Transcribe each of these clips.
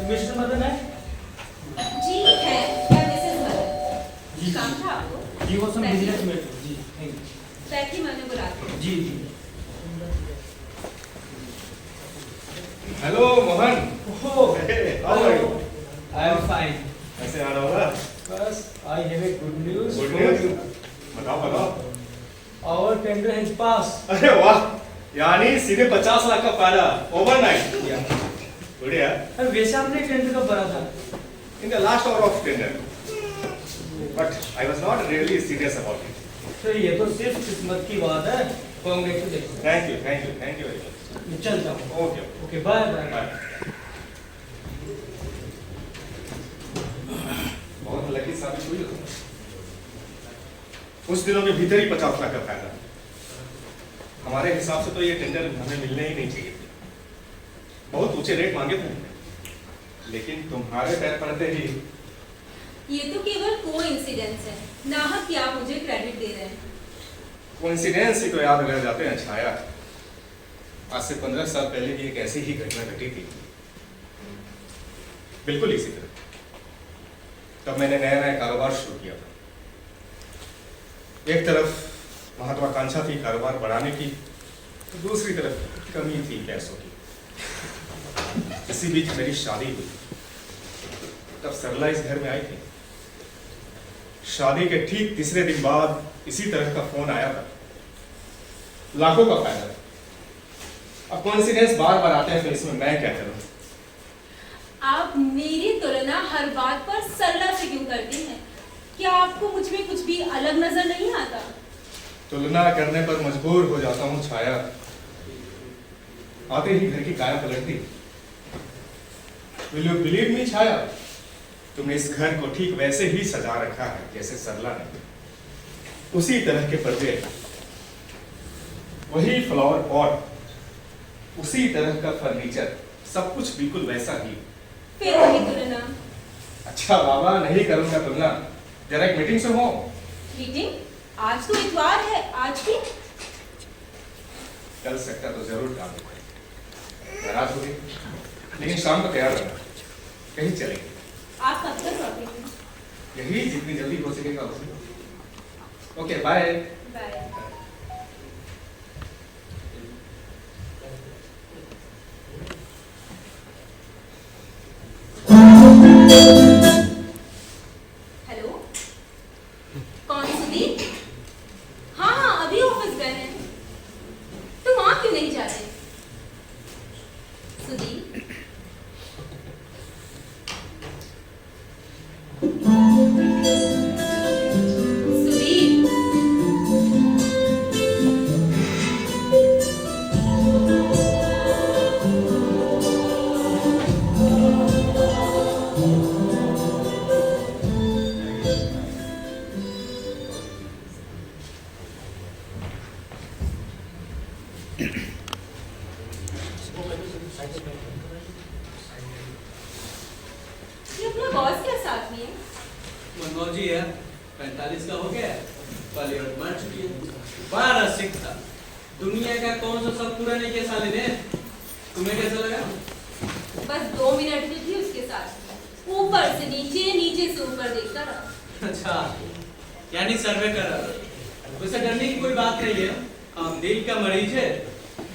Mister Madan है? जी है, मैं मिसेस मदन। जी काम था आपको? जी, वो सब बैठिए। बिजनेस में जी, थैंक यू। बैठिए, मैंने बुलाती हूँ। जी जी। Hello Mohan. Oh, how are you? I am fine. कैसे आ रहा होगा? बस I have a good news. Good news. बताओ बताओ। Our tender has pass. अरे वाह, यानी सीधे 50 लाख का फायदा ओवरनाइट। बढ़िया। अरे वैसे आपने टेंडर कब भरा था? In the last hour of tender, but I was not really serious about it. तो ये तो सिर्फ किस्मत की बात है। Congratulation. Thank you very much. मैं चलता हूँ। Okay okay, bye bye. Bye. बहुत लकी साबित हुई हो। कुछ दिनों के भीतर ही 50 लाख का फायदा। हमारे हिसाब से तो ये टेंडर हमें मिलने ही नहीं चाहिए थे। बहुत ऊंचे रेट मांगे थे, लेकिन तुम्हारे पैर पड़ते ही। ये तो केवल कोइंसिडेंस है। नाहक क्या आप मुझे क्रेडिट दे रहे हैं? कोइंसिडेंस ही तो याद रह जाते हैं छाया। आज से 15 साल पहले भी एक ऐसी ही घटना घटी थी, बिल्कुल इसी तरह। तब मैंने नया नया कारोबार शुरू किया था। एक तरफ महत्वाकांक्षा थी कारोबार बढ़ाने की, तो दूसरी तरफ कमी थी पैसों की। इसी बीच मेरी शादी हुई। तब सरला इस घर में आई थी। शादी के ठीक तीसरे दिन बाद इसी तरह का फोन आया था। लाखों का फायदा। अब कॉन्सिडेंस बार बार आते हैं, तो इसमें मैं क्या करूं? आप मेरी तुलना हर बात पर सरला से क्यों करते हैं? क्या आपको मुझ में कुछ भी अलग नजर नहीं आता? तुलना करने पर मजबूर हो जाता हूं छाया। आते ही घर की काया पलटती। Will you believe me छाया? तुमने इस घर को ठीक वैसे ही सजा रखा है जैसे सरला ने। उसी तरह के पर्दे, वही फ्लावर पॉट, उसी तरह का फर्नीचर, सब कुछ बिल्कुल वैसा ही। फिर वही तुलना। अच्छा बाबा, नहीं करूंगा तुलना। जरा एक मीटिंग सुनो। मीटिंग? आज तो इतवार है, आज की? कल सकता तो जरूर काम होगा। नाराज हो गए, लेकिन शाम को तैयार रहना, कहीं चलेंगे। आप कब तक लौटेंगे? यही जितनी जल्दी हो सकेगा उतनी। Okay bye. बाय। हेलो, कौन? सुदीप? हाँ हाँ, अभी ऑफिस गए हैं। तुम वहां क्यों नहीं जाते? सुदीप? सुदीप? ये अपना बॉस क्या साथ में है? मनोज जी है, 45 का हो गया, बॉलीवुड मर चुकी है। बड़ा रसिक था। दुनिया का कौन सा सब पूरा नहीं किया साले ने। तुम्हें कैसा लगा? बस 2 मिनट की थी उसके साथ। ऊपर से नीचे, नीचे से ऊपर देखता रहा। अच्छा, यानी सर्वे कर रहा। वैसे डरने की कोई बात नहीं है। हम दिल का मरीज है,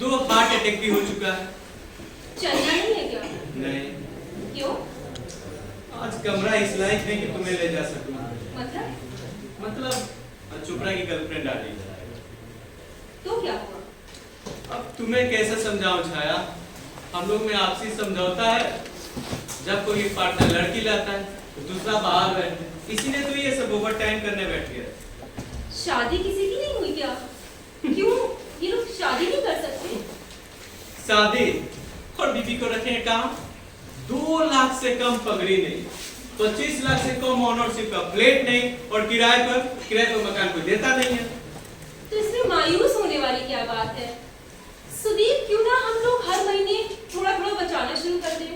2 हार्ट अटैक भी हो चुका है। चलना नहीं है क्या? नहीं, क्यों? आज कमरा इस लायक है कि तुम्हें ले जा सकूं। मतलब चोपड़ा की गर्लफ्रेंड आ रही है। तो क्या हुआ? अब तुम्हें कैसे समझाऊं छाया? हम लोग में आपसी समझौता है। जब कोई पार्टनर लड़की लाता है तो दूसरा बाहर है, इसीलिए तो ये सब ओवर टाइम करने बैठ गया। शादी किसी की नहीं हुई क्या? क्यों ये लोग शादी नहीं कर सकते? शादी और बीबी को रखे काम। 2 लाख से कम पगड़ी नहीं, 25 लाख से कम ऑनरशिप का फ्लैट नहीं, और किराए पर मकान कोई देता नहीं है। तो इसमें मायूस होने वाली क्या बात है? सुदीप, क्यों ना हम लोग हर महीने थोड़ा थोड़ा बचाना शुरू कर दें?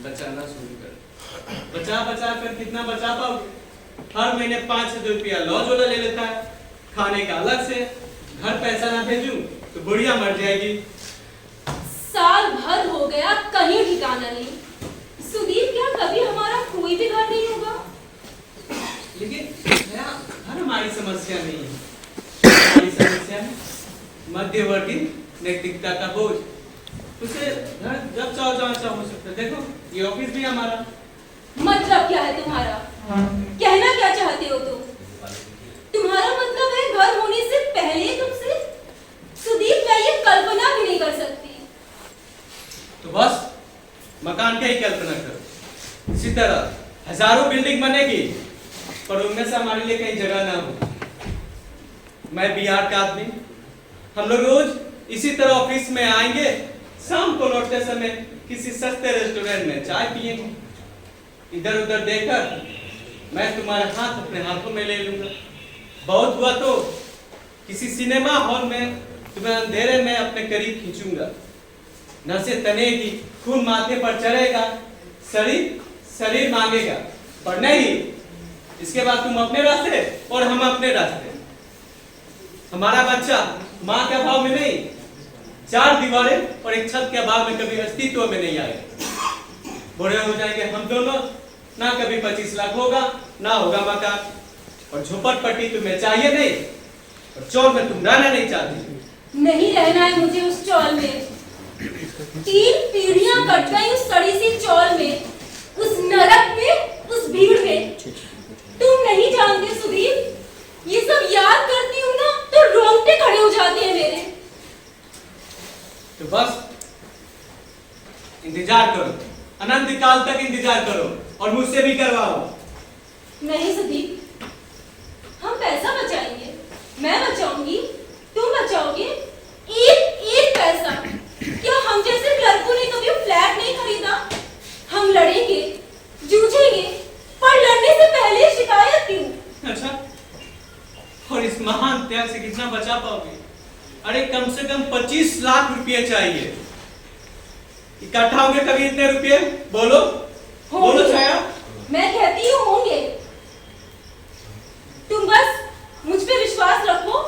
बचाना शुरू कर। बचा बचा कर कितना बचा पाओगे? हर महीने 500 रुपया लॉज वाला ले लेता है, खाने का अलग से। घर पैसा ना भेजूं तो बुढ़िया मर जाएगी। साल भर हो गया, कहीं ठिकाना नहीं। मध्यवर्ती नैतिकता का बोझ। उसे जब चाहो जहाँ चाहो हो सकता है। देखो ये ऑफिस भी हमारा। मतलब क्या है तुम्हारा? कहना क्या चाहते हो तुम? तुम्हारा मतलब है घर होने से पहले तुमसे? सुदीप, मैं ये कल्पना भी नहीं कर सकती। तो बस मकान की ही कल्पना करो। इसी तरह हजारों बिल्डिंग बनेगी पर उनमें से हमारे लिए कहीं जगह ना हो। मैं बिहार का आदमी, हम लोग रोज इसी तरह ऑफिस में आएंगे, शाम को लौटते समय किसी सस्ते रेस्टोरेंट में चाय पिएंगे। इधर उधर देखकर मैं तुम्हारे हाथ अपने हाथों में ले लूंगा। बहुत हुआ तो किसी सिनेमा हॉल में तुम्हें अंधेरे में अपने करीब खींचूंगा। नसें तनेगी, खून माथे पर चढ़ेगा, शरीर मांगेगा, पर नहीं, इसके बाद तुम अपने रास्ते और हम अपने रास्ते। हमारा बच्चा माँ के अभाव में नहीं, चार दीवारें और एक छत के अभाव में कभी अस्तित्व में नहीं आएगा। बूढ़े हो जाएंगे हम दोनों, ना कभी 25 लाख होगा, ना होगा मकान, और झोपड़पट्टी तुम्हें चाहिए नहीं, और चौल में तुम रहना नहीं चाहती। नहीं रहना है मुझे उस चौल में। 3 पीढ़ियां कट गई उस सड़ी सी चौल में, उस नरक में, उस भीड़ में। तुम नहीं जानते सुदीप, ये सब याद करती हूँ ना तो रोंगटे खड़े हो जाते हैं मेरे। तो बस इंतजार करो, अनंत काल तक इंतजार करो, और मुझसे भी करवाओ। नहीं सुदीप, हम पैसा बचाएंगे, मैं बचाऊंगी, तुम बचाओगे, एक पैसा। क्या हम जैसे लड़कों ने कभी फ्लैट नहीं खरीदा? हम लड़ेंगे, जूझेंगे, पर लड़ने से पहले शिकायत क्यों? अच्छा, और इस महान त्याग से कितना बचा पाओगे? अरे कम से कम 25 लाख रुपए चाहिए। इकट्ठा होंगे कभी इतने रुपए? बोलो बोलो छाया। मैं कहती हूँ होंगे। तुम बस मुझ पे विश्वास रखो,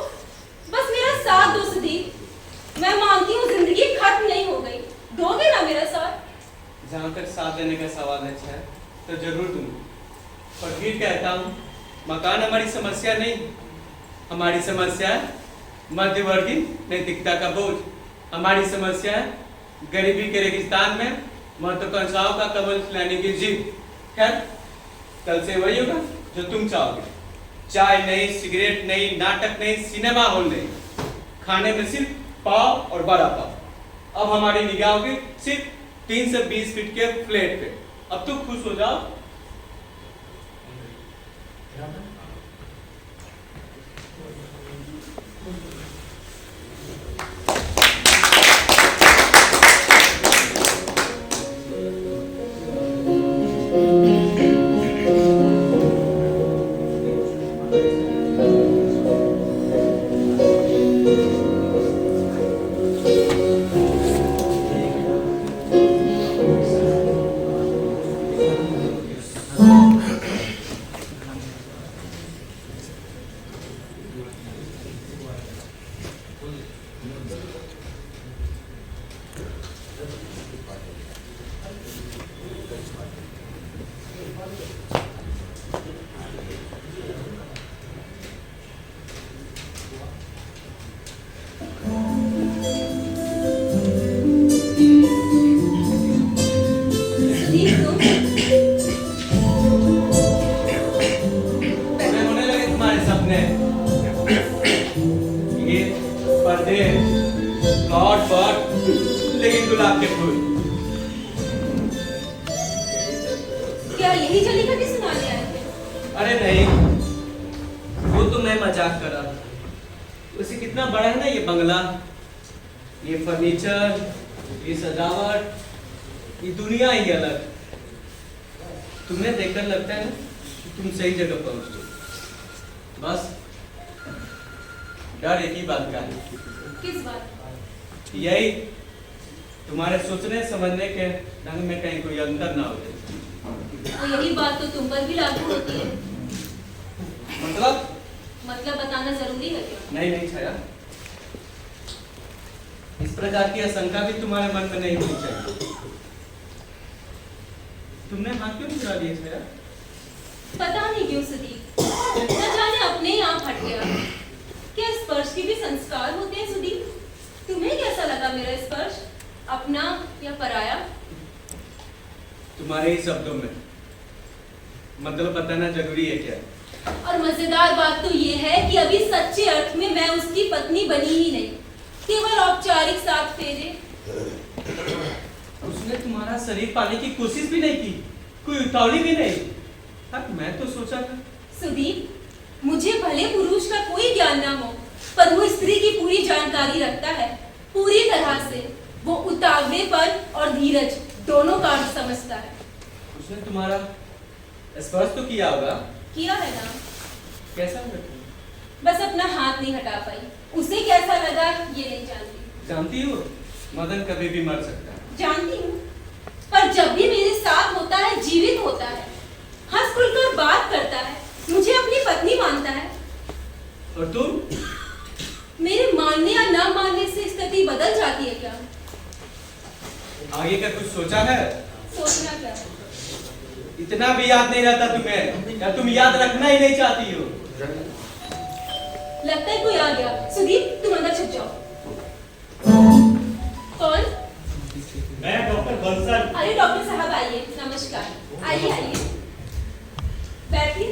बस मेरा साथ दो सुदीप। मैं मानती हूँ जिंदगी खत्म नहीं हो गई, दोगे ना मेरा साथ? जहाँ तक साथ देने का सवाल है छाया, तो जरूर दूंगी, पर फिर कहता हूँ मकान हमारी समस्या नहीं, हमारी समस्या है मध्यवर्गी नैतिकता का बोझ। हमारी समस्या है गरीबी के रेगिस्तान में महत्वाकांक्षाओं का कमल खिलाने की जीत। खैर, कल से वही होगा जो तुम चाहोगे। चाय नहीं, सिगरेट नहीं, नाटक नहीं, सिनेमा हॉल नहीं, खाने में सिर्फ पाव और बड़ा पाव। अब हमारी निगाह होगी सिर्फ 3 से 20 फीट के फ्लैट पे। अब तो खुश हो जाओ। लेकिन गुलाब के फूल। क्या यही जली कटी सुनाने आए थे? अरे नहीं, वो तो मैं मजाक कर रहा था। उसे कितना बड़ा है ना ये बंगला, ये फर्नीचर, ये सजावट, ये दुनिया ही अलग। तुम्हें देखकर लगता है ना कि तुम सही जगह पहुंच गए। बस डर एक ही बात का है। किस बात? यही, तुम्हारे सोचने समझने के ढंग में कहीं कोई अंतर ना हो जाए। तो यही बात तो तुम पर भी लागू होती है। मतलब बताना जरूरी है क्या? नहीं नहीं छाया, इस प्रकार की आशंका भी तुम्हारे मन में नहीं होनी चाहिए। तुमने हाथ क्यों चुरा लिए छाया? पता नहीं क्यों सुदीप, न जाने अपने ही आप हट गया। क्या स्पर्श के भी संस्कार होते हैं सुदीप? तुम्हें कैसा लगा मेरा स्पर्श? अपना या पराया? तुम्हारे ही शब्दों में मतलब बताना जरूरी है क्या? और मजेदार बात तो ये है कि अभी सच्चे अर्थ में मैं उसकी पत्नी बनी ही नहीं, केवल औपचारिक साथ फेरे। उसने तुम्हारा शरीर पाने की कोशिश भी नहीं की, कोई उतावली भी नहीं। अब मैं तो सोचा था। सुदीप, मुझे भले पुरुष का कोई ज्ञान ना हो, पर वो स्त्री की पूरी जानकारी रखता है, पूरी तरह से। वो उतावलेपन और धीरज दोनों का अर्थ समझता है। उसने तुम्हारा स्पर्श तो किया होगा? किया है ना? कैसा लगा? बस अपना हाथ नहीं हटा पाई। उसे कैसा लगा ये नहीं जानती। जानती हो, मदन कभी भी मर सकता है। जानती हूँ, पर जब भी मेरे साथ होता है जीवित होता है, हंस खुलकर बात करता है, मुझे अपनी पत्नी मानता है। और तुम? मेरे मानने या ना मानने से स्थिति बदल जाती है क्या? आगे का कुछ सोचा है? सोचना क्या? इतना भी याद नहीं रहता तुम्हें, या तुम याद रखना ही नहीं चाहती हो? लगता है कोई आ गया। सुदीप, तुम अंदर छुप जाओ। कौन? मैं डॉक्टर बंसल। अरे डॉक्टर साहब आइए। नमस्कार। आइए आइए, बैठिए।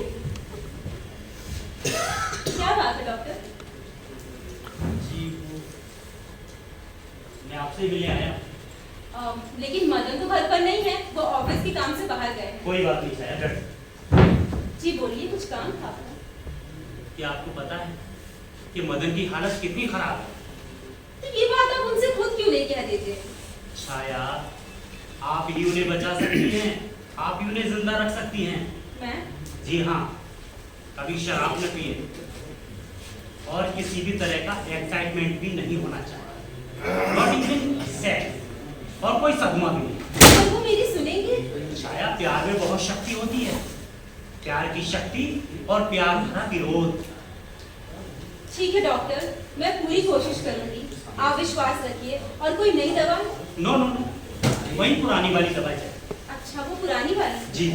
क्या बात है डॉक्टर? जी वो मैं आपसे मिलने आया। लेकिन मदन तो घर पर नहीं है, वो ऑफिस के काम से बाहर गए। कोई बात नहीं छाया। जी बोलिए, कुछ काम था? क्या आपको पता है कि मदन की हालत कितनी खराब है? तो ये बात आप उनसे खुद क्यों नहीं कह देते? छाया, आप ही उन्हें बचा सकती हैं, आप ही उन्हें जिंदा रख सकती हैं। मैं? जी हाँ, कभी शराब न पिए और किसी भी तरह का एक्साइटमेंट भी नहीं होना चाहिए, नॉट इवन सेक्स, और कोई सदमा भी नहीं। तो वो मेरी सुनेंगे? छाया, प्यार में बहुत शक्ति होती है, प्यार की शक्ति और प्यार भरा विरोध। ठीक है डॉक्टर, मैं पूरी कोशिश करूंगी। आप विश्वास रखिए। और कोई नई दवा? नो नो नो, वही पुरानी वाली दवाई है। अच्छा, वो पुरानी वाली? जी।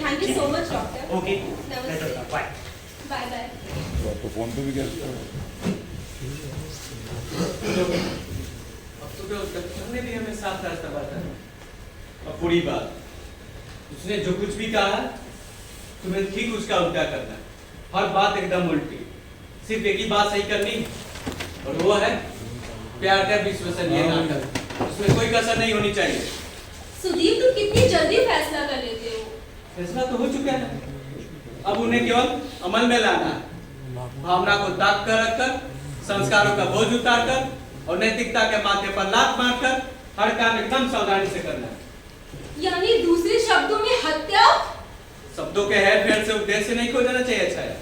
Thank you so much doctor. Okay, नमस्ते। बाय। Bye bye. तो फोन पे भी क्या अब तो डॉक्टर ने भी हमें साफ रास्ता बताया। अब पूरी बात, उसने जो कुछ भी कहा तुम्हें ठीक उसका उल्टा करना है। हर बात एकदम उल्टी, सिर्फ एक ही बात सही करनी, और वो है प्यार का विश्वसनीय नाटक। उसमें कोई कसर नहीं होनी चाहिए। सुदीप, तुम कितनी जल्दी फैसला कर लेते हो। फैसला तो हो चुका है, अब उन्हें केवल अमल में लाना है। भावना को ताक कर रखकर, संस्कारों का बोझ उतार कर और नैतिकता के माथे पर लात मारकर हर काम एकदम सावधानी से करना है। यानी दूसरे शब्दों में हत्या? शब्दों के हेर फेर से उद्देश्य नहीं खो जाना चाहिए। अच्छा है,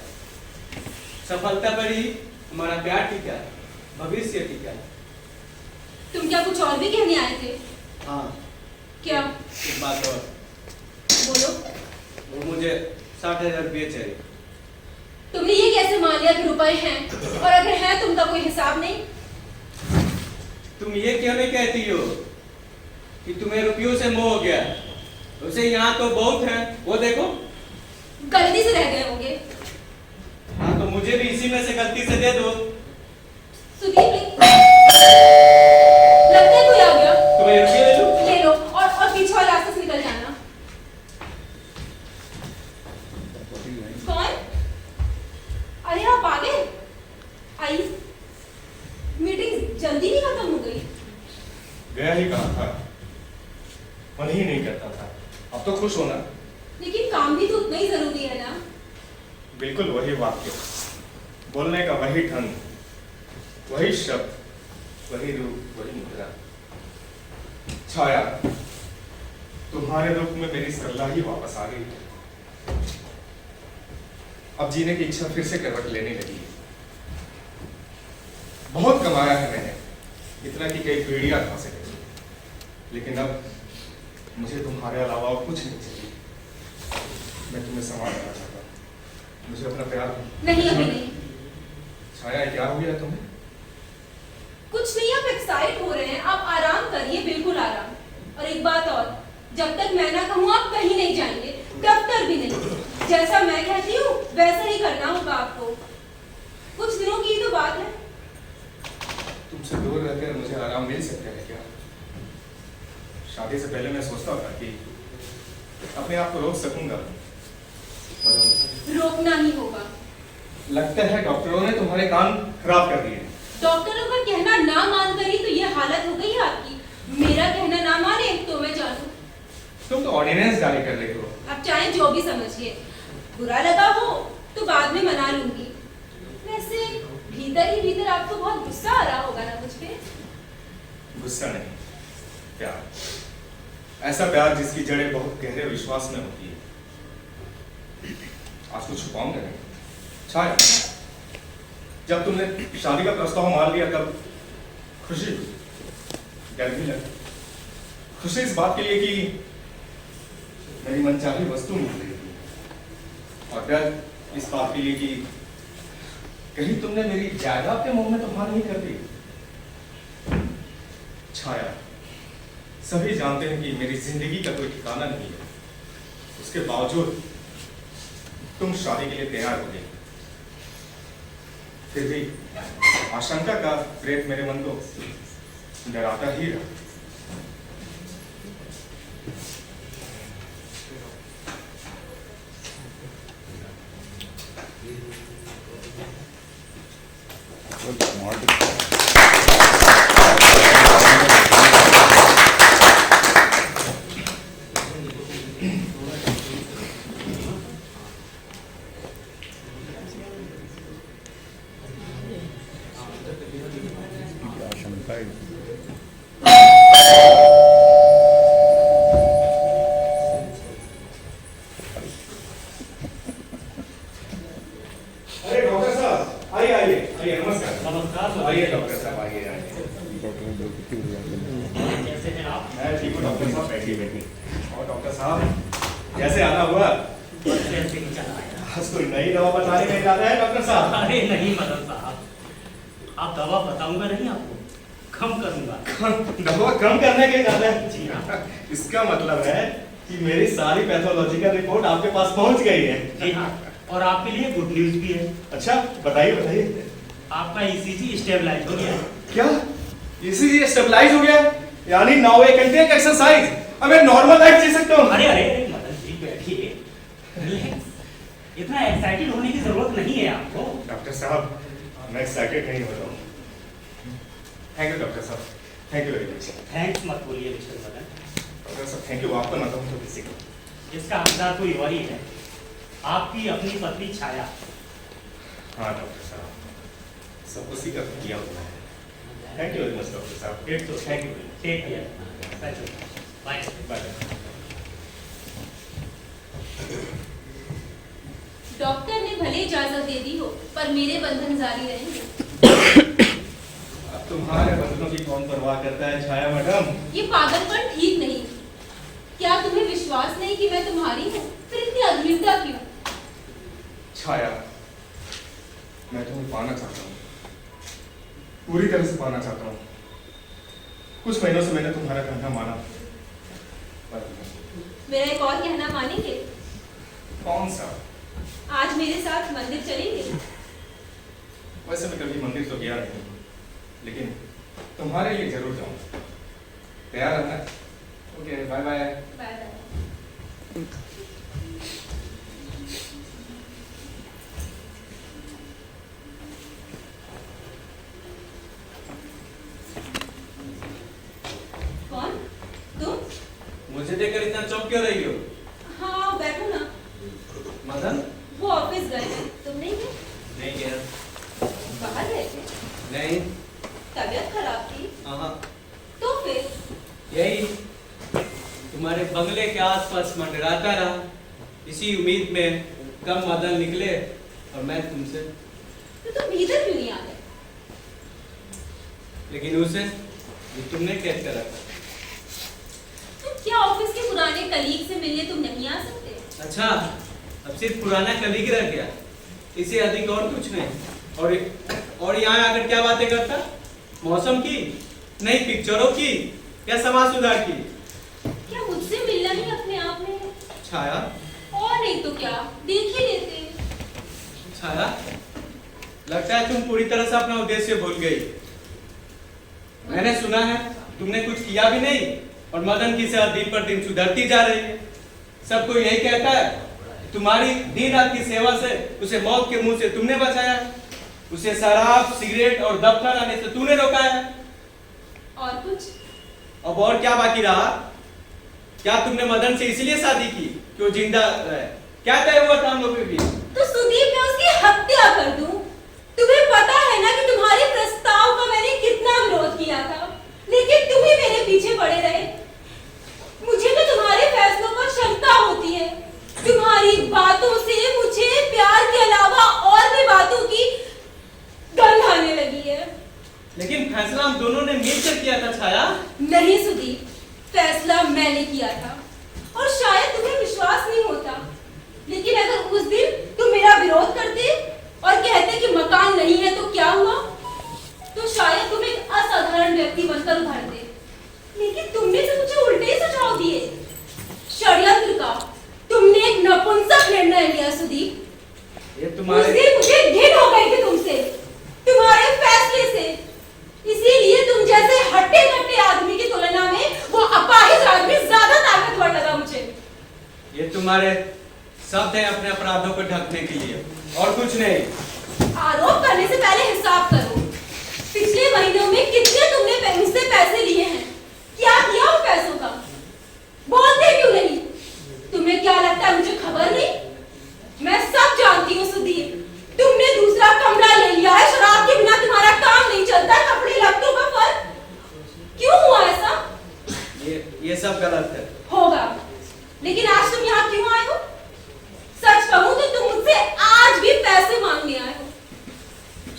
सफलता पर ही हमारा प्यार टिका है, भविष्य टिका है। तुम क्या कुछ और भी कहने आए थे? हाँ, क्या? एक बात और, बोलो। वो मुझे 60,000 रुपये चाहिए। तुमने ये कैसे मान लिया कि रुपए हैं, और अगर है तुमका कोई हिसाब नहीं? तुम ये क्यों नहीं कहती हो कि तुम्हें रुपयों से मोह हो गया? उसे यहाँ तो बहुत है, वो देखो। गलती से रह गए होंगे। हाँ, तो मुझे भी इसी में से गलती से दे दो। सुदीप, लगता है कोई आ गया। तुम्हें रुपये ले लो। ले लो, और पीछे वाले रास्ते से निकल जाना। कौन? अरे आप आ गए। आई, मीटिंग जल्दी नहीं खत्म हो गई? गया ही कहा था, मन ही नहीं करता था। अब तो खुश होना। लेकिन काम भी तो उतना ही जरूरी है ना। बिल्कुल वही वाक्य, बोलने का वही ढंग, वही शब्द, वही रूप, वही मुद्रा। छाया, तुम्हारे रूप में मेरी सलाह ही वापस आ गई है। अब जीने की इच्छा फिर से करवट लेने लगी है। बहुत कमाया है मैंने, इतना कि कई पीढ़ियां खा सके, लेकिन अब मुझे तुम्हारे अलावा और कुछ नहीं चाहिए। मैं तुम्हें संभाल रखना चाहता हूँ, मुझे अपना प्यार। नहीं, अभी नहीं। छाया, क्या हो गया तुम्हें? कुछ नहीं, आप एक्साइट हो रहे हैं। आप आराम करिए, बिल्कुल आराम। और एक बात और, जब तक मैं ना कहूँ आप कहीं नहीं जाएंगे, दफ्तर भी नहीं। जैसा मैं कहती हूँ वैसा ही करना होगा आपको। कुछ दिनों की तो बात है। तुमसे दूर रहकर मुझे आराम मिल सकता है क्या? शादी से पहले मैं सोचता था कि अपने आप को रोक सकूंगा, पर रोकना ही होगा। लगता है डॉक्टरों ने तुम्हारे कान खराब कर दिए। डॉक्टरों का कहना ना मानकर ही तो ये हालत हो गई आपकी। मेरा कहना ना माने तो मैं जानूं। तुम तो ऑर्डिनेंस जारी कर रही हो। आप चाहे जो भी समझिए, बुरा लगा हो तो बाद में मना लूंगी। वैसे भीतर ही भीतर आपको बहुत गुस्सा आ रहा होगा ना मुझ पे? गुस्सा नहीं, प्यार। ऐसा प्यार जिसकी जड़ें बहुत गहरे विश्वास में होती है। आज कुछ छुपाऊंगा नहीं। छाया, जब तुमने शादी का प्रस्ताव मान लिया तब खुशी हुई, डर भी लगा। खुशी इस बात के लिए कि मेरी मनचाही वस्तु मिल रही थी, और डर इस बात के लिए कि कहीं तुमने मेरी जायदाद के मुंह में तो हार नहीं कर दी। छाया, सभी जानते हैं कि मेरी जिंदगी का कोई ठिकाना नहीं है, उसके बावजूद तुम शादी के लिए तैयार हो गई। फिर भी आशंका का प्रेत मेरे मन को डराता ही रहा। आशंका है। अरे डॉक्टर साहब, आइए आइए आइए, नमस्कार। नमस्कार। आइए डॉक्टर साहब, आइए आइए। डॉक्टर ने बोल कितनी बुरी कैसे हैं आप? मैं ठीक हूँ डॉक्टर साहब, बैठिए बैठिए। और डॉक्टर साहब, जैसे आना हुआ कैसे ही चला आया? आज कोई नई दवा बताने में इरादा है डॉक्टर साहब? अरे नहीं मदन साहब, आप दवा बताऊंगा नहीं आपको, कम करूंगा। दवा कम करने के इरादा है? जी हाँ। इसका मतलब है कि मेरी सारी पैथोलॉजिकल रिपोर्ट आपके पास पहुंच गई है। जी हाँ, और आपके लिए गुड न्यूज भी है। अच्छा, बताइए बताइए। आपका ईसीजी स्टेबलाइज हो गया। क्या इसीलिए स्टेबलाइज हो गया? यानी 9 घंटे का एक्सरसाइज, अब मैं नॉर्मल लाइफ जी सकता हूँ? अरे अरे अरे मदन जी बैठिए, रिलैक्स। इतना एक्साइटेड होने की जरूरत नहीं है आपको। डॉक्टर साहब, मैं एक्साइटेड नहीं हो रहा हूँ। थैंक यू डॉक्टर साहब, thank you very much. Thanks मत बोलिए मिस्टर मदन, डॉक्टर साहब थैंक यू, आपको ना तो किसी को। इसका आंसर कोई और ही है, आपकी अपनी पत्नी छाया। हाँ डॉक्टर साहब, सब उसी का किया हुआ है। Thank you very much doctor साहब, thank you. Take care, bye bye. Doctor ने भले इजाजत दे दी हो, पर मेरे बंधन जारी रहेंगे। अब तुम्हारे बंधनों की कौन परवाह करता है छाया मैडम? ये पागलपन ठीक नहीं। क्या तुम्हें विश्वास नहीं कि मैं तुम्हारी हूँ? फिर इतनी अधीरता क्यों? छाया, मैं तुम्हें पाना चाहता हूँ, पूरी तरह से पाना चाहता हूँ। कुछ महीनों से मैंने तुम्हारा कहना माना, पर मेरा एक और कहना मानेंगे? कौन सा? आज मेरे साथ मंदिर चलेंगे? वैसे मैं कभी मंदिर तो गया नहीं, लेकिन तुम्हारे लिए जरूर जाऊंगा। तैयार रहना? Okay, bye bye. Bye bye. कौन? तुम? मुझे देखकर इतना चौंक क्यों रही हो? हाँ, बैठो ना। मदन? वो ऑफिस गए थे, तुम नहीं गए? नहीं गया। बाहर गए थे? नहीं। तबीयत खराब थी? हाँ, तो फिर? यही तुम्हारे बंगले के आसपास मंडराता रहा, इसी उम्मीद में कब मदन निकले और मैं तुमसे। तो तुम भीतर क्यों नहीं आ गए? लेकिन उसे जो तुमने कैद कर रखा। तुम क्या ऑफिस के पुराने कलीग से मिलने तुम नहीं आ सकते? अच्छा, अब सिर्फ पुराना कलीग रह गया, इसे अधिक और कुछ नहीं। और यहाँ आकर क्या बातें करता? मौसम की, नई पिक्चरों की या समाज सुधार की? क्या मुझसे मिलना ही अपने आप में है? छाया, और नहीं तो क्या, देख ही लेते। छाया, लगता है तुम पूरी तरह से अपना उद्देश्य भूल गई। मैंने सुना है तुमने कुछ किया भी नहीं और मदन की सेहत दिन पर दिन सुधरती जा रही है। सबको यही कहता है तुम्हारी दिन रात की सेवा से उसे मौत के मुंह से तुमने बचाया, उसे शराब सिगरेट और दफ्तर आने से तूने रोका है। और कुछ? अब और क्या बाकी रहा? क्या तुमने मदन से इसलिए शादी की कि वो जिंदा रहे? क्या तय हुआ था हम लोगों के बीच? तो सुदीप मैं उसकी हत्या कर दूं? तुम्हें पता है ना कि तुम्हारे प्रस्ताव का मैंने कितना विरोध किया था, लेकिन तुम ही मेरे पीछे पड़े रहे। मुझे तो तुम्हारे फैसलों पर शंका होती है। तुम्हारी बातों से मुझे प्यार के अलावा और भी बातों की गंध आने लगी है। लेकिन फैसला हम दोनों ने मिलकर किया था छाया। नहीं सुदीप, फैसला मैंने किया था और शायद तुम्हें विश्वास नहीं होता, लेकिन अगर उस दिन तुम मेरा विरोध करते और कहते कि मकान नहीं है तो क्या हुआ, तो शायद तुम एक असाधारण व्यक्ति बनकर उभरते। लेकिन तुमने तो मुझे उल्टे ही सुझाव दिए। षड्यंत्र का तुमने एक नपुंसक निर्णय लिया सुदीप। ये उस तुम्हारे दिन मुझे घिन हो गई थी तुमसे, तुम्हारे फैसले से। इसीलिए तुम जैसे हट्टे कट्टे आदमी की तुलना में वो अपाहिज आदमी ज्यादा ताकतवर लगा मुझे। ये तुम्हारे शब्द हैं अपने अपराधों को ढकने के लिए और कुछ नहीं। आरोप करने से पहले हिसाब करो। पिछले महीनों में कितने तुमने मुझसे पैसे लिए हैं? क्या किया उन पैसों का? बोलते क्यों नहीं? तुम्हें क्या लगता है मुझे खबर नहीं? मैं सब जानती हूँ सुधीर। तुमने दूसरा कमरा ले लिया है, शराब के बिना तुम्हारा काम नहीं चलता, कपड़े लत्तों का फर्क। क्यों हुआ ऐसा? ये सब गलत है। होगा, लेकिन आज तुम यहाँ क्यों आए हो? सच कहूं तो तुम मुझसे आज भी पैसे मांगने आए हो।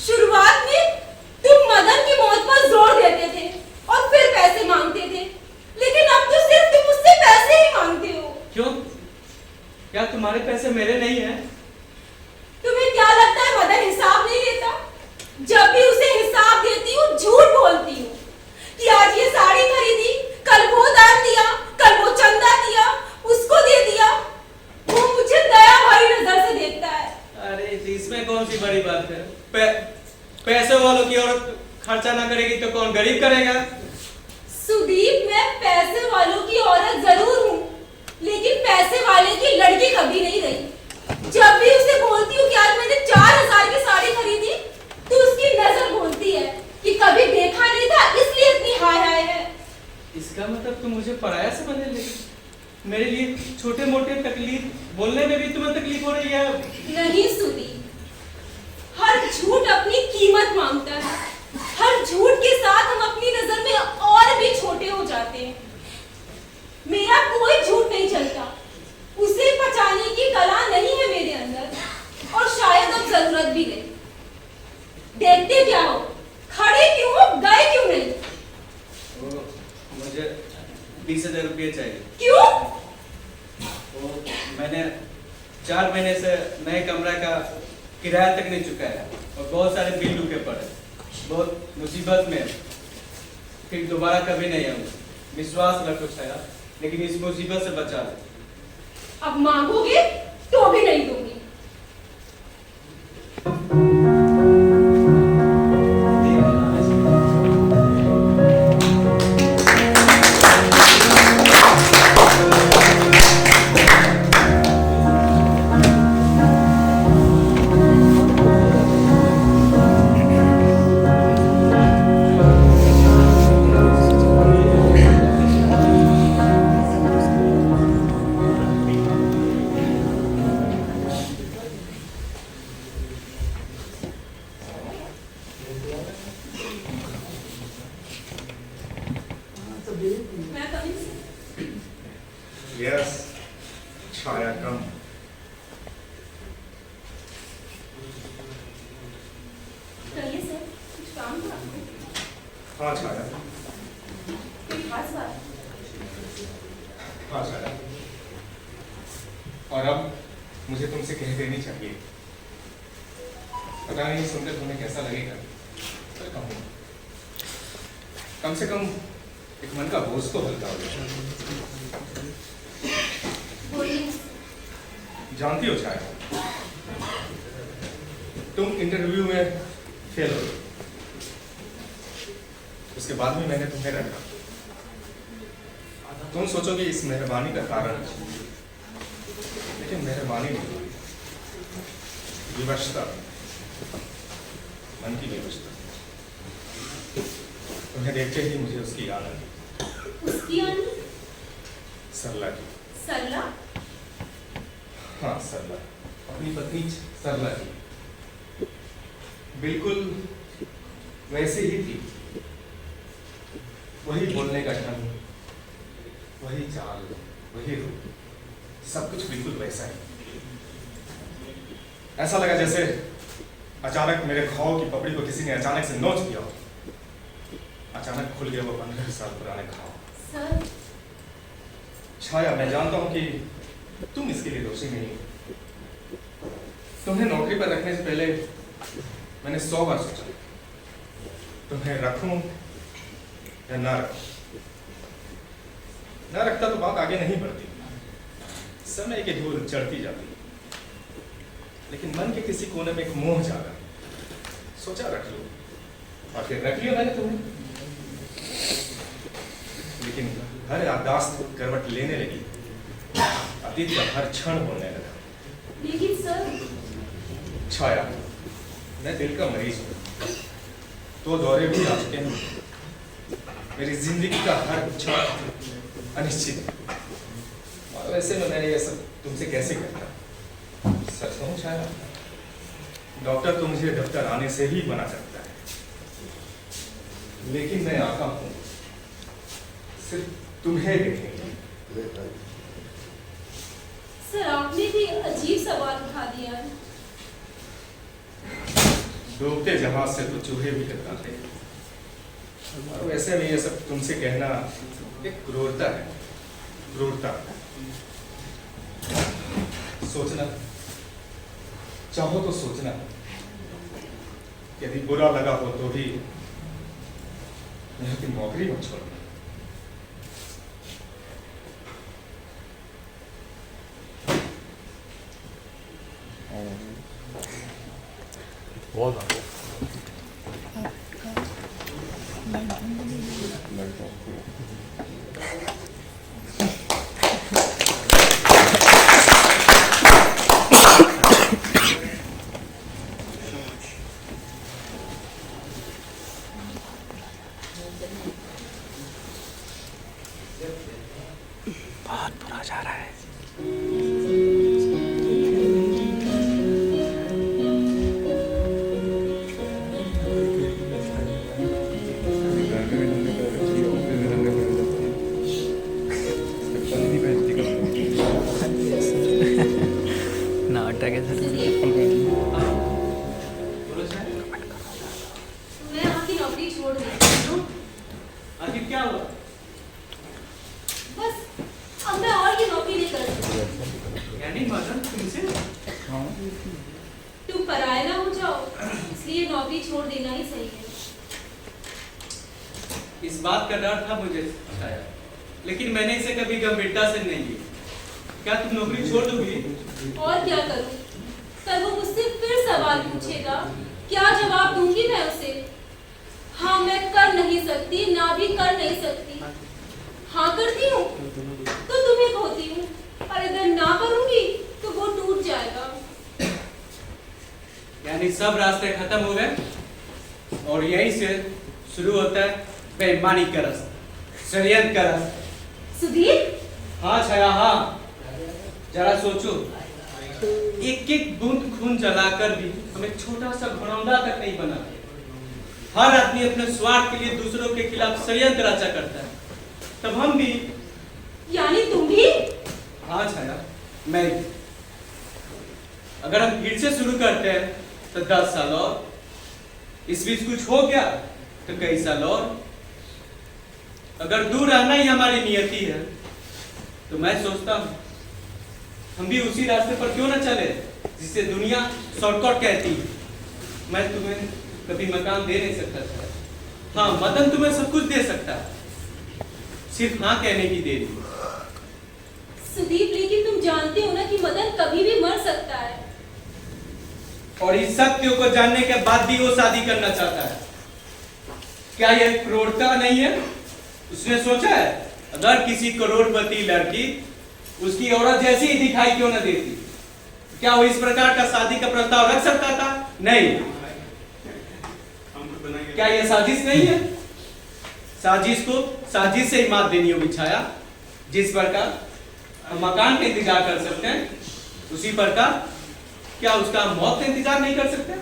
शुरुआत में तुम मदन की मौत पर जोर देते थे और फिर पैसे मांगते थे, लेकिन अब तो सिर्फ तुम मुझसे पैसे ही मांगते हो। क्यों? क्या तुम्हारे पैसे मेरे नहीं हैं? तुम्हें क्या लगता है मदन हिसाब नहीं लेता? जब भी उसे हिसाब देती हूँ झूठ बोलती हूँ कि आज ये साड़ी खरीदी, कल वो दान दिया, कल वो चंदा दिया, उसको दे दिया। वो मुझे दया भरी नजर से देखता है। अरे इसमें कौन सी बड़ी बात है? पैसे वालों की औरत खर्चा ना करेगी तो कौन गरीब करेगा? सुदीप, मैं पैसे वालों की औरत जरूर हूँ, लेकिन पैसे वाले की लड़की कभी नहीं रही। जब भी उसे बोलती हूँ कि आज मैंने 4000 की साड़ी खरीदी, तो उसकी नजर बोलती है कि कभी देखा नहीं था इसलिए इतनी हाय हाय है। इसका मतलब तुम मुझे पराया समझ ले? मेरे लिए छोटे मोटे तकलीफ बोलने में भी तुम्हें तकलीफ हो रही है? नहीं सुदीप, हर झूठ अपनी कीमत मांगता है। हर झूठ के साथ हम अपनी नजर में और भी छोटे हो जाते हैं। मेरा कोई झूठ नहीं चलता, उसे पचाने की कला नहीं है मेरे अंदर, और शायद अब जरूरत भी नहीं। देखते क्या हो? खड़े क्यों हो? गए क्यों नहीं? मुझे 20,000 रुपये चाहिए। क्यों? मैंने 4 महीने से नए कमरा का किराया तक नहीं चुकाया और बहुत सारे बिल रुके पड़े। बहुत मुसीबत में, फिर दोबारा कभी नहीं आऊंगा। विश्वास रखो छाया, लेकिन इस मुसीबत से बचा लो। अब मांगोगे तो भी नहीं दूंगी। मैं कभी यस, छाया कम। कहिए सर, कुछ काम था आपको? हाँ छाया, कोई खास बात? हाँ छाया। और अब मुझे तुमसे कह देनी चाहिए। पता नहीं सुनकर तुम्हें कैसा लगेगा, पर कहूँ। कम से कम एक मन का बोझ तो हल्का हो जाए। बोलिए। जानती हो छाया, तुम इंटरव्यू में फेल हो गए। उसके उसके बाद भी मैंने तुम्हें रखा। तुम सोचोगे इस मेहरबानी का कारण है, लेकिन मेहरबानी नहीं, विवशता, मन की विवशता। तुम्हें देखते ही मुझे उसकी याद आई। उसकी आनी? सरला की। सरला? हाँ सरला, अपनी पत्नी सरला की। बिल्कुल वैसे ही थी, वही बोलने का ढंग, वही चाल, वही रूप, सब कुछ बिल्कुल वैसा ही। ऐसा लगा जैसे अचानक मेरे घाव की पपड़ी को किसी ने अचानक से नोच दिया हो। अचानक खुल गया वो 15 साल पुराने घाव। सर, छाया, मैं जानता हूं कि तुम इसके लिए दोषी नहीं हो। तुम्हें नौकरी पर रखने से पहले मैंने 100 बार सोचा, तुम्हें रखूं या ना रखूं। ना रखता तो बात आगे नहीं बढ़ती, समय की धूल चढ़ती जाती। लेकिन मन के किसी कोने में एक मोह जागा, सोचा रख लो, और फिर रख लिया मैंने तुम्हें। लेकिन हर याददाश्त करवट लेने लगी, अतीत का हर क्षण बोलने लगा। लेकिन सर, छाया, मैं दिल का मरीज हूँ, तो दौरे भी आ चुके हैं। मेरी जिंदगी का हर क्षण अनिश्चित है। और वैसे में मैं ये सब तुमसे कैसे कहता? सच कहूं छाया, डॉक्टर तो मुझे दफ्तर आने से ही मना करता है, लेकिन मैं आता हूँ सिर्फ तुम्हें देखने के लिए। सर आपने भी अजीब सवाल उठा दिया है। डूबते जहाज से तो चूहे भी टकराते हैं, और वैसे में ये सब तुमसे कहना एक क्रूरता है, क्रूरता। सोचना चाहो तो सोचना, यदि बुरा लगा हो तो भी यहाँ की नौकरी मत छोड़ना। बहुत बुरा जा रहा है। नाटक है सर। बोलो सर। मैं आपकी नौकरी छोड़ देती हूँ। आखिर क्या हुआ? बस अब मैं और ये नौकरी नहीं कर सकती। यानी मदन तुमसे? तुम पराया ना हो जाओ, इसलिए नौकरी छोड़ देना ही सही है। इस बात का डर था मुझे शायद, लेकिन मैंने इसे कभी गंभीरता से नहीं ली। क्या तुम नौकरी छोड़ दोगी? और क्या करूं? कल वो मुझसे फिर सवाल पूछेगा, क्या जवाब दूंगी मैं उसे? हाँ मैं कर नहीं सकती, ना भी कर नहीं सकती। हाँ करती हूँ तो तुम्हें खोती हूँ, और अगर ना करूंगी तो वो टूट जाएगा। यानी सब रास्ते खत्म हो गए और यहीं से शुरू होता है बेईमानी का रास्ता, षड्यंत्र का रास्ता। सुधीर? हाँ छाया, हाँ। जरा सोचो, एक एक बूंद खून जलाकर भी हमें छोटा सा घरौंदा तक नहीं बना। हर आदमी अपने स्वार्थ के लिए दूसरों के खिलाफ षड्यंत्र रचा करता है, तब हम भी। यानी तुम भी? हाँ छाया, मैं भी। अगर हम फिर से शुरू करते हैं तो 10 साल और, इस बीच कुछ हो गया तो कई साल और। अगर दूर रहना ही हमारी नियति है तो मैं सोचता हूँ हम भी उसी रास्ते पर क्यों ना चले जिसे दुनिया शॉर्टकट कहती है। मैं तुम्हें कभी मकान दे नहीं सकता था, हाँ मदन तुम्हें सब कुछ दे सकता है, सिर्फ हाँ कहने की देरी। सुदीप, लेकिन तुम जानते हो ना कि मदन कभी भी मर सकता है। और इस सत्य को जानने के बाद भी वो शादी करना चाहता है। क्या ये क्रूरता नहीं है? उसने सोचा है अगर किसी करोड़पति लड़की उसकी औरत जैसी ही दिखाई क्यों न देती, क्या वो इस प्रकार का शादी का प्रस्ताव रख सकता था? नहीं। क्या यह साजिश नहीं है? साजिश को साजिश से ही मात देनी होगी छाया। जिस प्रकार हम मकान का इंतजार कर सकते हैं, उसी प्रकार क्या उसका मौत का इंतजार नहीं कर सकते?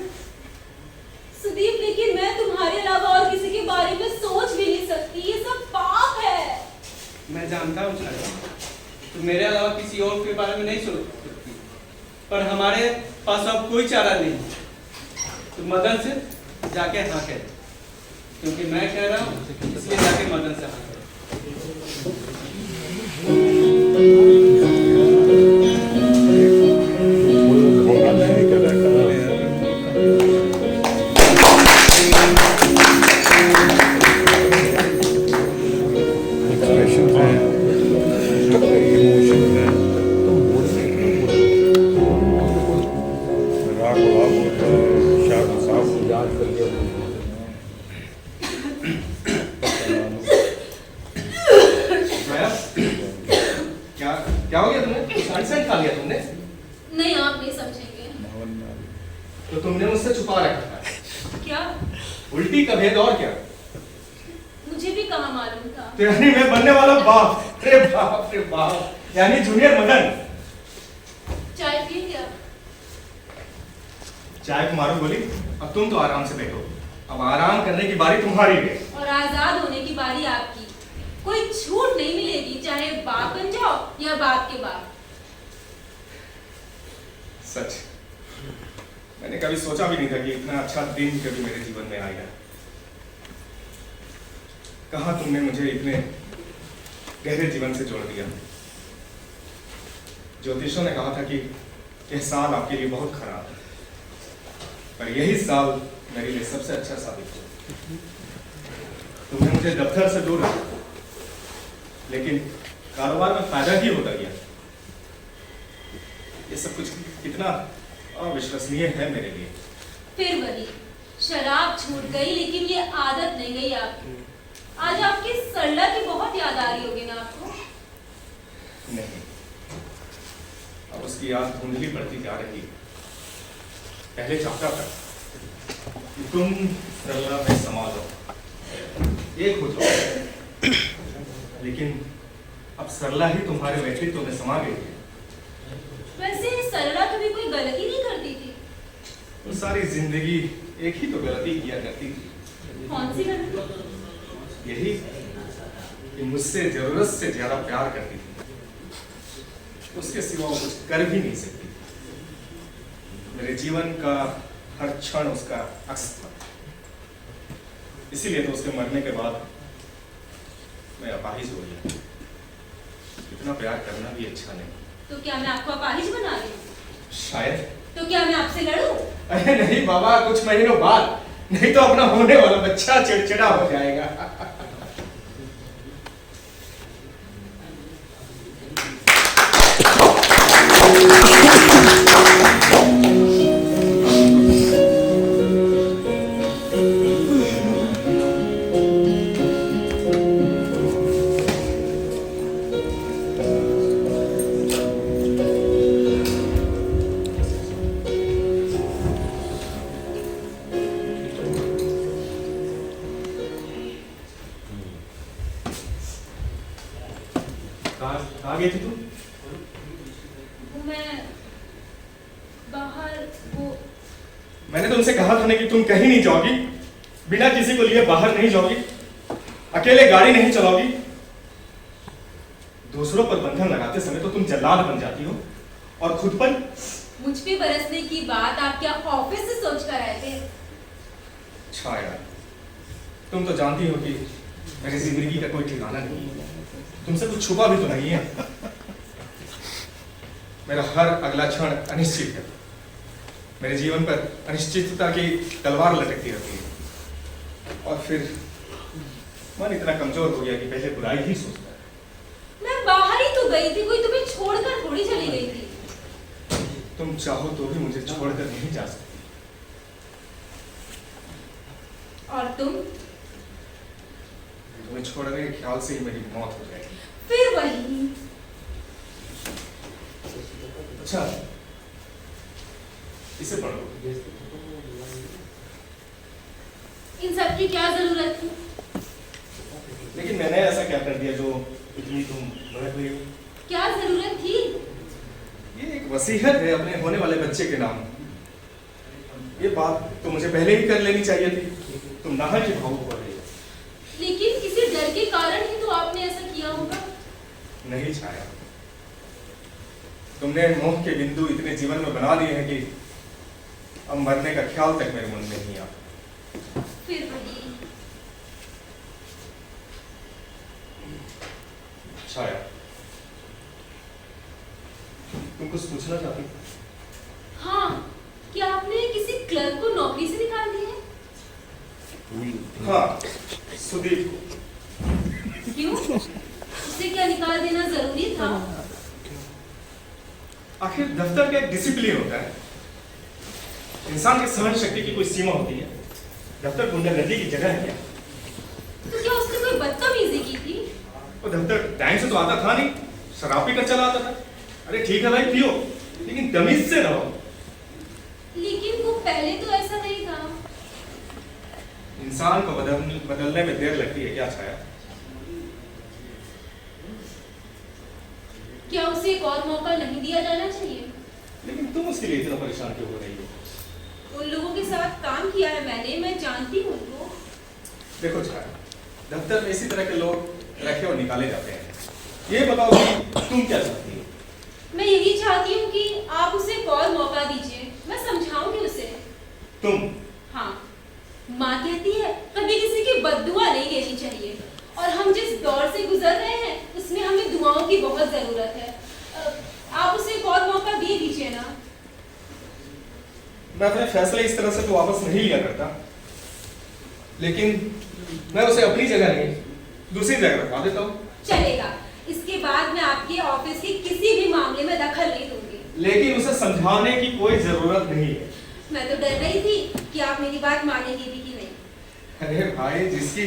सुदीप, लेकिन मैं तुम्हारे अलावा और किसी के बारे में सोच भी नहीं सकती। ये सब पाप है। मैं जानता हूँ छाया, तुम मेरे अलावा किसी और के बारे में नहीं सोच सकती, पर हमारे पास अब कोई चारा नहीं। तुम मदन से जाके हाँ कह, क्योंकि मैं कह रहा हूँ इसलिए जाके मदन से हाँ कह। क्या हो गया तुम्हें? कुछ अनसेंट खा लिया तुमने? नहीं, आप नहीं समझेंगे। तो तुमने मुझसे छुपा रखा था क्या? उल्टी का भेद और क्या? मुझे भी कहाँ मालूम था। तो यानी मैं बनने वाला बाप, रे बाप रे बाप, यानी जूनियर मदन। चाय पी क्या? चाय को मारो गोली। अब तुम तो आराम से बैठो, अब आराम करने की बारी तुम्हारी है। और आजाद होने की बारी आपकी। कोई छूट नहीं मिलेगी, चाहे बाप बन जाओ या बाप के बाप। सच, मैंने कभी सोचा भी नहीं था कि इतना अच्छा दिन कभी मेरे जीवन में आएगा। कहाँ तुमने मुझे इतने गहरे जीवन से जोड़ दिया। ज्योतिषों ने कहा था कि यह साल आपके लिए बहुत खराब है, पर यही साल मेरे लिए सबसे अच्छा साबित हुआ। तुमने मुझे दफ्तर से दूर रखा, लेकिन कारोबार में फायदा ही होता गया। ये सब कुछ कितना अविश्वसनीय है मेरे लिए। फिर वही, शराब छूट गई लेकिन ये आदत नहीं गई आपकी। आज आपकी सरला की बहुत याद आ रही होगी ना आपको? नहीं, अब उसकी याद धुंधली पड़ती जा रही है। पहले चाहता था कि तुम सरला में समा जाओ, एक हो जाओ, लेकिन अब सरला ही तुम्हारे व्यक्तित्व में समा गई है। वैसे सरला कभी कोई गलती नहीं करती थी। वो सारी जिंदगी एक ही तो गलती किया करती थी। कौन सी गलती? यही कि मुझसे जरूरत से ज्यादा प्यार करती थी। उसके सिवा वो कुछ कर भी नहीं सकती। मेरे जीवन का हर क्षण उसका अक्स था। इसीलिए तो उसके मरने के बाद मैं अपाहिज हो गया। इतना प्यार करना भी अच्छा नहीं। तो क्या मैं आपको अपाहिज बना रही हूँ? शायद। तो क्या मैं आपसे लड़ूं? अरे नहीं बाबा, कुछ महीनों बाद, नहीं तो अपना होने वाला बच्चा चिड़चिड़ा हो जाएगा। कहाँ गई थी तुम? मैं बाहर वो मैंने तुमसे कहा था ना कि तुम कहीं नहीं जाओगी, बिना किसी को लिए बाहर नहीं जाओगी, अकेले गाड़ी नहीं चलाओगी। दूसरों पर बंधन लगाते समय तो तुम जल्लाद बन जाती हो, और खुद पर। मुझ पे बरसने की बात आप क्या ऑफिस से सोच कर आए थे? छाया, तुम तो जानती हो कि मेरी जिंदगी का कोई ठिकाना नहीं है। तुमसे कुछ छुपा भी तो नहीं है। मेरा हर अगला क्षण अनिश्चित है। मेरे जीवन पर अनिश्चितता की तलवार लटकती रहती है, और फिर मन इतना कमजोर हो गया कि पहले बुराई ही सोचता है। मैं बाहर ही तो गई थी, कोई तुम्हें छोड़कर थोड़ी चली गई थी। तुम चाहो तो भी मुझे छोड़कर नहीं जा सकती। और तुम तुम्हें छोड़ने के ख्याल से ही मेरी मौत हो जाएगी। फिर वही। अच्छा, इसे पढ़ो। इन सब की क्या जरूरत थी? लेकिन मैंने ऐसा क्या कर दिया जो इतनी तुम भड़क रही हो? क्या जरूरत थी? ये एक वसीयत है अपने होने वाले बच्चे के नाम। ये बात तो मुझे पहले ही कर लेनी चाहिए थी। तुम नाहक ही भावुक हो रही हो। लेकिन किसी डर के कारण ही तो आपने ऐसा किया होगा। नहीं छाया, तुमने मोह के बिंदु इतने जीवन में बना दिए हैं कि अब मरने का ख्याल तक मेरे मन में नहीं आता। फिर वही। छाया, तुम कुछ पूछना चाहती? हाँ, क्या आपने किसी क्लर्क को नौकरी से निकाल दिया है? हाँ, सुदीप को। क्यों? उसे क्या निकाल देना जरूरी था? आखिर दफ्तर का एक डिसिप्लिन होता है। इंसान की सहन शक्ति की कोई सीमा होती है। दफ्तर गुंडागर्दी की जगह है क्या? तो क्या उसने कोई बदतमीजी की थी? वो दफ्तर टाइम से तो आता था नहीं, शराब पीकर चला आता था। अरे ठीक है भाई, पियो, लेकिन तमीज से रहो। लेकिन वो पहले तो ऐसा नहीं था। इंसान को बदलने में देर लगती है क्या छाया? क्या उसे एक और मौका नहीं दिया जाना चाहिए? लेकिन तुम उसके लिए इतना परेशान क्यों हो रही हो? उन लोगों के साथ काम किया है मैंने, मैं जानती हूँ उनको। देखो छाया, दफ्तर में इसी तरह के लोग रखे और निकाले जाते हैं। ये बताओ कि तुम क्या चाहती हो? मैं यही चाहती हूँ कि आप उसे एक और मौका दीजिए, मैं समझाऊंगी उसे। तुम? हाँ, माँ कहती है कभी किसी की बद्दुआ नहीं लेनी चाहिए, और हम जिस दौर से गुजर रहे हैं उसमें हमें दुआओं की बहुत जरूरत है। आप उसे एक और मौका दे दीजिए ना। मैं अपने फैसले इस तरह से तो वापस नहीं लिया करता, लेकिन मैं उसे अपनी जगह नहीं दूसरी जगह रखवा देता हूँ। चलेगा, इसके बाद मैं आपके ऑफिस के किसी भी मामले में दखल नहीं दूंगी। लेकिन उसे समझाने की कोई जरूरत नहीं है। मैं तो डर रही थी कि आप मेरी बात मानेंगी भी कि नहीं। अरे भाई, जिसकी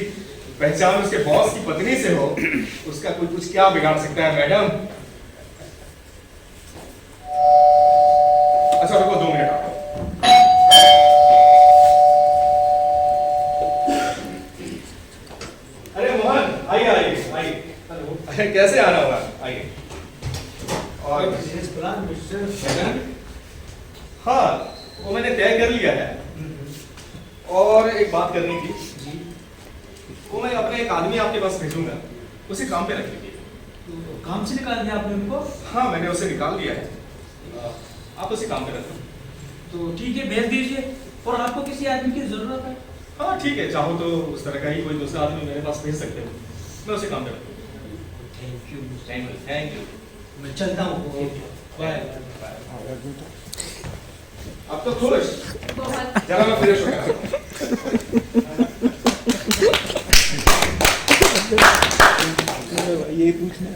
पहचान उसके बॉस की पत्नी से हो, उसका कोई कुछ क्या बिगाड़ सकता है मैडम? अच्छा रुको, 2 मिनट आओ। अरे मोहन, आइए आइए आइए। अरे कैसे आना होगा, आइए। और मैडम, हाँ वो मैंने तय कर लिया है। और एक बात करनी थी, वो मैं अपने एक आदमी आपके पास भेजूंगा, उसे काम पे रख लीजिए। तो काम से निकाल दिया आपने उनको? हाँ, मैंने उसे निकाल दिया है, आप उसे काम पे रखो। तो ठीक है, भेज दीजिए। और आपको किसी आदमी की जरूरत है? हाँ ठीक है, चाहो तो उस तरह का ही कोई दूसरा आदमी मेरे पास भेज सकते हो, मैं उसे काम पे रखूँ। Thank you. Thank you, thank you. मैं चलता हूँ। बाय। अब तो खुश, बहुत। जरा मैं फ्रेश हो गया। ये पूछना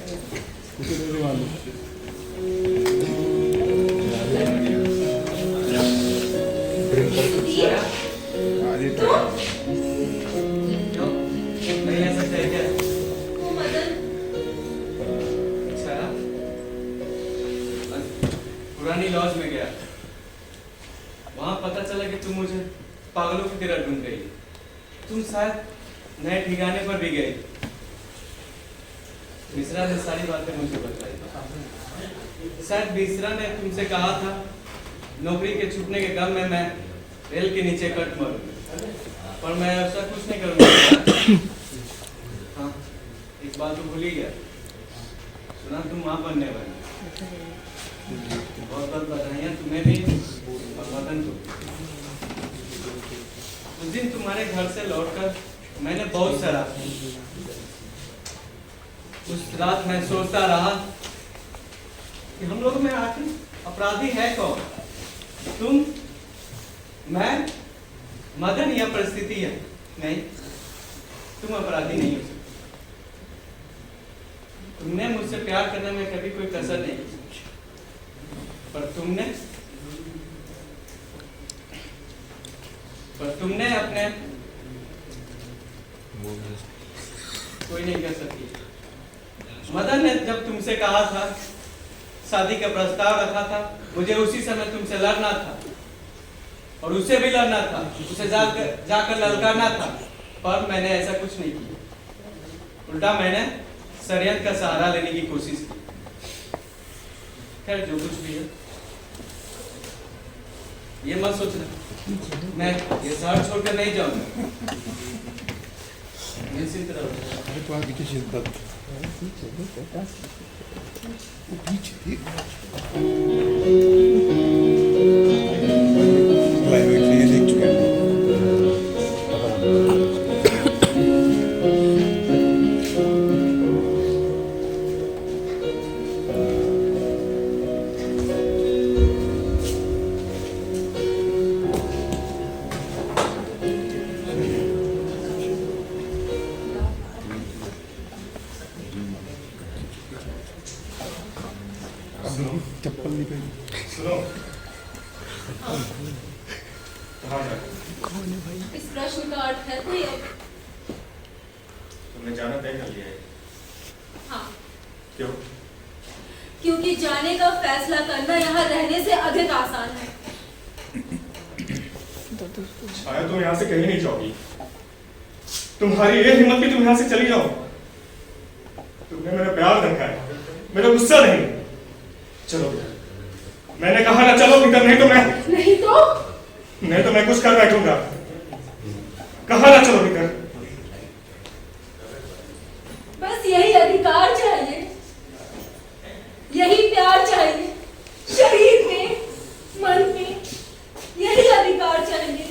क्यों? नहीं ऐसा चाहिए क्या? वो मदन, अच्छा, पुरानी लॉज में गया, वहां पता चला कि तुम मुझे पागलों की तरह ढूंढ रही। तुम शायद नए ठिकाने पर भी गए। मिश्रा ने सारी बातें मुझे बताई। शायद मिश्रा ने तुमसे कहा था नौकरी के छूटने के गम में मैं रेल के नीचे कट मरूंगा, पर मैं ऐसा कुछ नहीं करूंगा। हाँ, एक बात तो भूल ही गया, सुना तुम मां बनने वाली। बहुत बहुत बधाइयाँ तुम्हें भी और मदन को। उस दिन तुम्हारे घर से लौटकर मैंने बहुत सराहा। उस रात मैं सोचता रहा कि हम लोग में आखिर अपराधी है कौन? तुम, मैं, मदन या परिस्थिति है? नहीं, तुम अपराधी नहीं हो सकते। तुमने मुझसे प्यार करने में कभी कोई कसर नहीं की, पर तुमने अपने कोई नहीं कर सकती। मदन ने जब तुमसे कहा था, शादी का प्रस्ताव रखा था, मुझे उसी समय तुमसे लड़ना था और उससे भी लड़ना था, उसे जाकर ललकारना था, पर मैंने ऐसा कुछ नहीं किया। उल्टा मैंने षड्यंत्र का सहारा लेने की कोशिश की। खैर जो कुछ भी है, ये मत सोचना मैं ये शहर छोड़कर नहीं जाऊंगा। निश्चित रहो। देख चुके हैं। चप्पल नहीं पहनी। सुनो, कहाँ जा रहे हो? इस प्रश्न का अर्थ है कोई अब? तुमने जाना तय कर लिया है? हाँ, क्यों? क्योंकि जाने का फैसला करना यहाँ रहने से अधिक आसान है। शायद तुम यहाँ से कहीं नहीं जाओगी। तुम्हारी ये हिम्मत कि तुम यहाँ से चली जाओ। तुमने मेरा प्यार देखा है, मेरा गुस्सा नहीं। चलो भीतर। मैंने कहा ना चलो भीतर, नहीं तो मैं कुछ कर बैठूंगा। कहा ना चलो भीतर। बस यही अधिकार चाहिए, यही प्यार चाहिए, शरीर में, मन में, यही अधिकार चाहिए।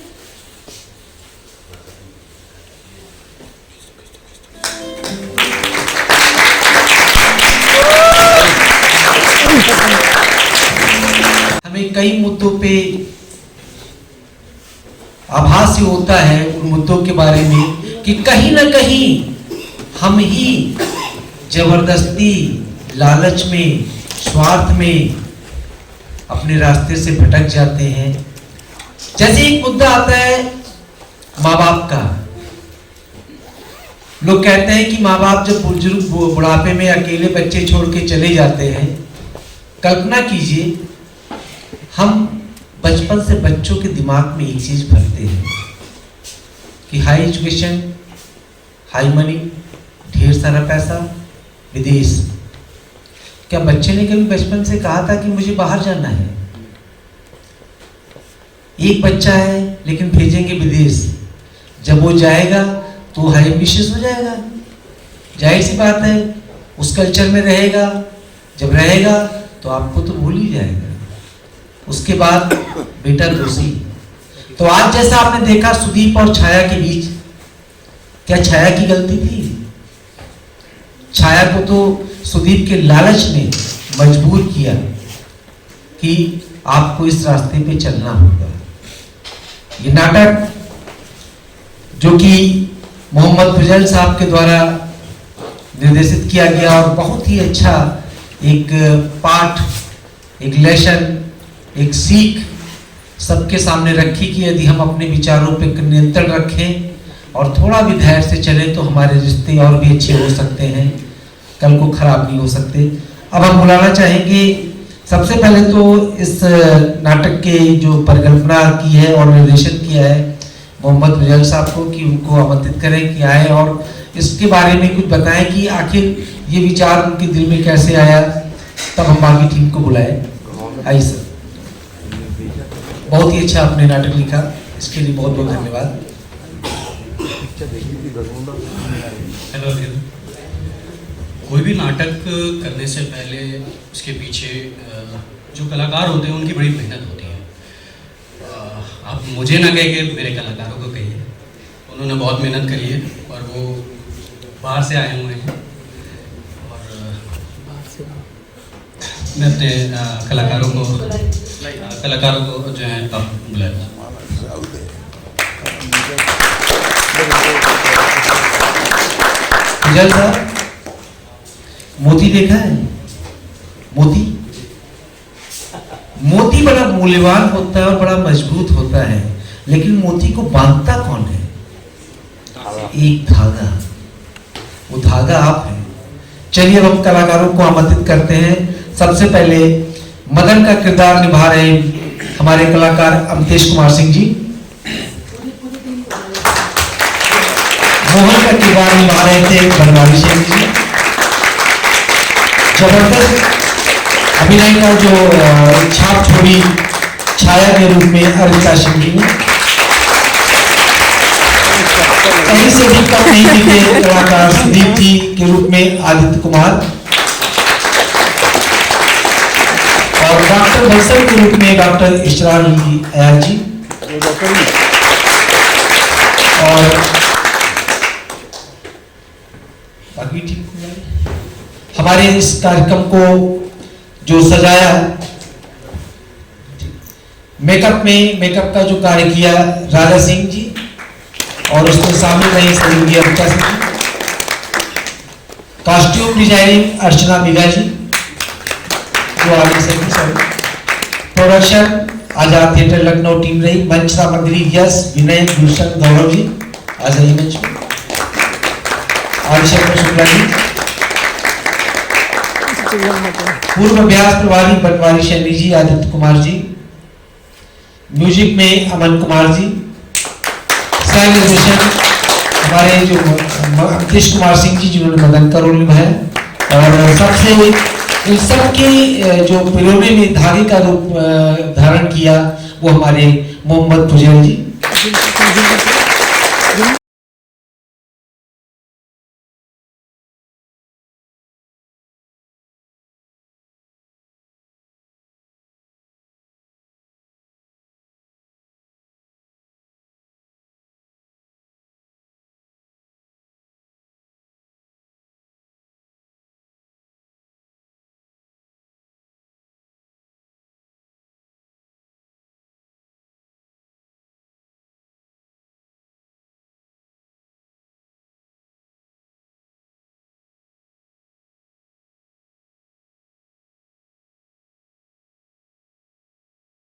हमें कई मुद्दों पे आभास ये होता है उन मुद्दों के बारे में कि कहीं ना कहीं हम ही जबरदस्ती, लालच में, स्वार्थ में अपने रास्ते से भटक जाते हैं। जैसे एक मुद्दा आता है माँ बाप का। लोग कहते हैं कि माँ बाप जब बुजुर्ग बुढ़ापे में अकेले बच्चे छोड़ के चले जाते हैं, कल्पना कीजिए हम बचपन से बच्चों के दिमाग में एक चीज भरते हैं कि हाई एजुकेशन, हाई मनी, ढेर सारा पैसा, विदेश। क्या बच्चे ने कभी बचपन से कहा था कि मुझे बाहर जाना है? एक बच्चा है लेकिन भेजेंगे विदेश। जब वो जाएगा तो हाई एम्बिशियस हो जाएगा, जाहिर सी बात है, उस कल्चर में रहेगा। जब रहेगा तो आपको तो भूल ही जाएगा। उसके बाद बेटा दोषी। तो आज जैसा आपने देखा सुदीप और छाया के बीच, क्या छाया की गलती थी? छाया को तो सुदीप के लालच ने मजबूर किया कि आपको इस रास्ते पे चलना होगा। ये नाटक जो कि मोहम्मद फजल साहब के द्वारा निर्देशित किया गया और बहुत ही अच्छा एक पाठ, एक लेसन, एक सीख सबके सामने रखी कि यदि हम अपने विचारों पर नियंत्रण रखें और थोड़ा भी धैर्य से चलें तो हमारे रिश्ते और भी अच्छे हो सकते हैं, कल को खराब नहीं हो सकते। अब हम बुलाना चाहेंगे सबसे पहले तो इस नाटक के जो परिकल्पना की है और निर्देशन किया है मोहम्मद फजल साहब को, कि उनको आमंत्रित करें कि आए और इसके बारे में कुछ बताएं कि आखिर ये विचार उनके दिल में कैसे आया। तब हम बाकी टीम को बुलाएं। आइए सर। बहुत ही अच्छा आपने नाटक लिखा, इसके लिए बहुत बहुत धन्यवाद। हेलो। कोई भी नाटक करने से पहले उसके पीछे जो कलाकार होते हैं उनकी बड़ी मेहनत होती है। आप मुझे ना कह के मेरे कलाकारों को कहिए, उन्होंने बहुत मेहनत करी है और वो बाहर से आए हुए हैं। और मैं अपने कलाकारों को जो है बुलाया। फजल साहब, मोती देखा है? मोती बड़ा मूल्यवान होता है और बड़ा मजबूत होता है, लेकिन मोती को बांधता कौन है? एक धागा। वो धागा आप हैं। चलिए अब हम कलाकारों को आमंत्रित करते हैं। सबसे पहले मदन का किरदार निभा रहे हमारे कलाकार अमतेश कुमार सिंह जी, मोहन का किरदार निभा रहे थे बनवारी सिंह जी, जबरदस्त अभिनय का जो छाप छोड़ी छाया के रूप में अरिता सिंह जी ने, कहीं से भी कम नहीं दिखे कलाकार सुदीप जी के रूप में आदित्य कुमार, और डॉक्टर बंसल के रूप में डॉक्टर इशरार अयाज जी, और बाकी ठीक हमारे इस कार्यक्रम को जो सजाया, मेकअप का जो कार्य किया राजा सिंह जी, और उसमें शामिल रही सहयोगी अमृता सिंह जी, कॉस्ट्यूम डिजाइनिंग अर्चना बिगा जी जो आगे से प्रोडक्शन आजाद थिएटर लखनऊ टीम रही, मंच सामग्री यश विनय भूषण गौरव जी आज रही मंच में, आदिशंकर शुक्ला जी, पूर्व अभ्यास प्रभारी बनवारी शैनी जी, आदित्य कुमार जी, म्यूजिक में अमन कुमार जी, साउंड निर्देशन हमारे जो अमतेश कुमार सिंह जी जिन्होंने मदन का रोल निभाया, और सबसे इन सबके जो पिरोने में धागे का रूप धारण किया वो हमारे मोहम्मद फुजैल जी।